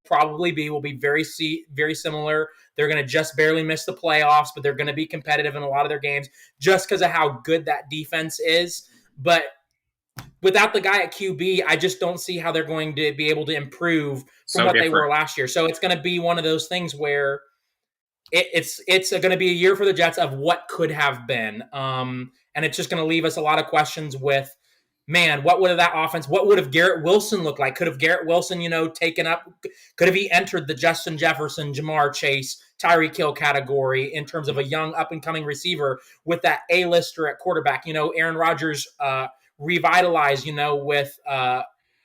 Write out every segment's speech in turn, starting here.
probably will be very similar. They're going to just barely miss the playoffs, but they're going to be competitive in a lot of their games just because of how good that defense is. But without the guy at QB, I just don't see how they're going to be able to improve from what they were last year. So it's going to be one of those things where it's going to be a year for the Jets of what could have been. And it's just going to leave us a lot of questions with, man, what would have Garrett Wilson looked like? Could have Garrett Wilson, taken up, could have he entered the Justin Jefferson, Jamar Chase, Tyreek Hill category in terms of a young up-and-coming receiver with that A-lister at quarterback? Aaron Rodgers revitalized, with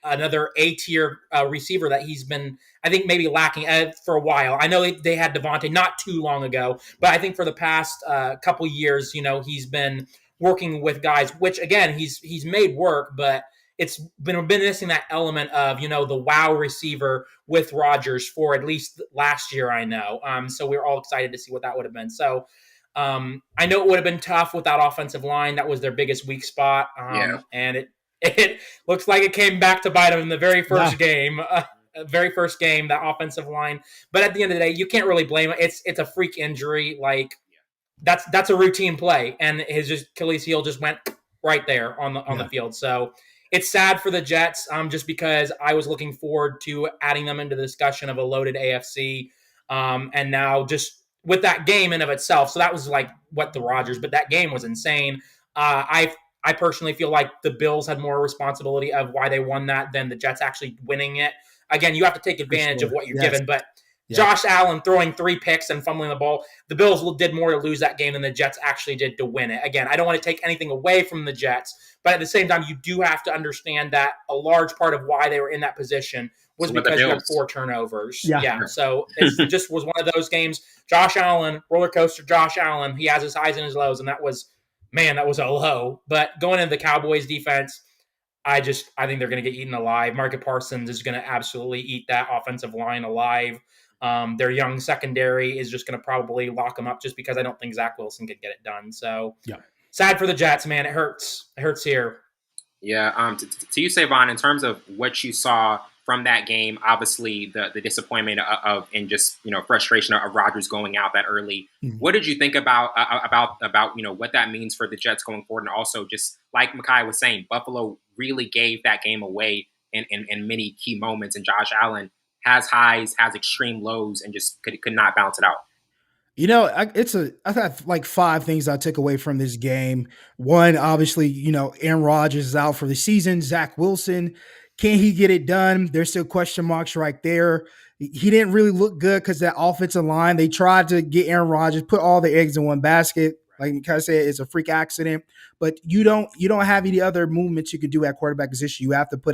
another A-tier receiver that he's been, I think, maybe lacking for a while. I know they had Devontae not too long ago, but I think for the past couple years, he's been working with guys, which again, he's made work, but it's been missing that element of, the wow receiver with Rodgers for at least last year, I know. So we're all excited to see what that would have been. So I know it would have been tough with that offensive line. That was their biggest weak spot. And it looks like it came back to bite them in the very first game. That offensive line. But at the end of the day, you can't really blame it. It's a freak injury. Like, that's a routine play, and his Achilles heel just went right there on the field. So it's sad for the Jets, just because I was looking forward to adding them into the discussion of a loaded AFC, and now just with that game in of itself. So that was like what the Rodgers, but that game was insane. I personally feel like the Bills had more responsibility of why they won that than the Jets actually winning it. Again, you have to take advantage of what you're given, but. Yeah. Josh Allen throwing 3 picks and fumbling the ball. The Bills did more to lose that game than the Jets actually did to win it. Again, I don't want to take anything away from the Jets, but at the same time, you do have to understand that a large part of why they were in that position was because you had 4 turnovers. Yeah. So it just was one of those games. Josh Allen, roller coaster Josh Allen, he has his highs and his lows, and that was a low. But going into the Cowboys defense, I think they're going to get eaten alive. Micah Parsons is going to absolutely eat that offensive line alive. Their young secondary is just going to probably lock them up just because I don't think Zach Wilson could get it done. So sad for the Jets, man. It hurts. It hurts here. Yeah. To you, Savon, in terms of what you saw from that game, obviously the disappointment of and just frustration of Rodgers going out that early. Mm-hmm. What did you think about what that means for the Jets going forward, and also just like Micaiah was saying, Buffalo really gave that game away in many key moments, and Josh Allen has highs, has extreme lows, and just could not balance it out. I got like 5 things I took away from this game. One, obviously, Aaron Rodgers is out for the season. Zach Wilson, can he get it done? There's still question marks right there. He didn't really look good because that offensive line, they tried to get Aaron Rodgers, put all the eggs in one basket. Like Micaiah said, it's a freak accident. But you don't have any other movements you can do at quarterback position. You have to put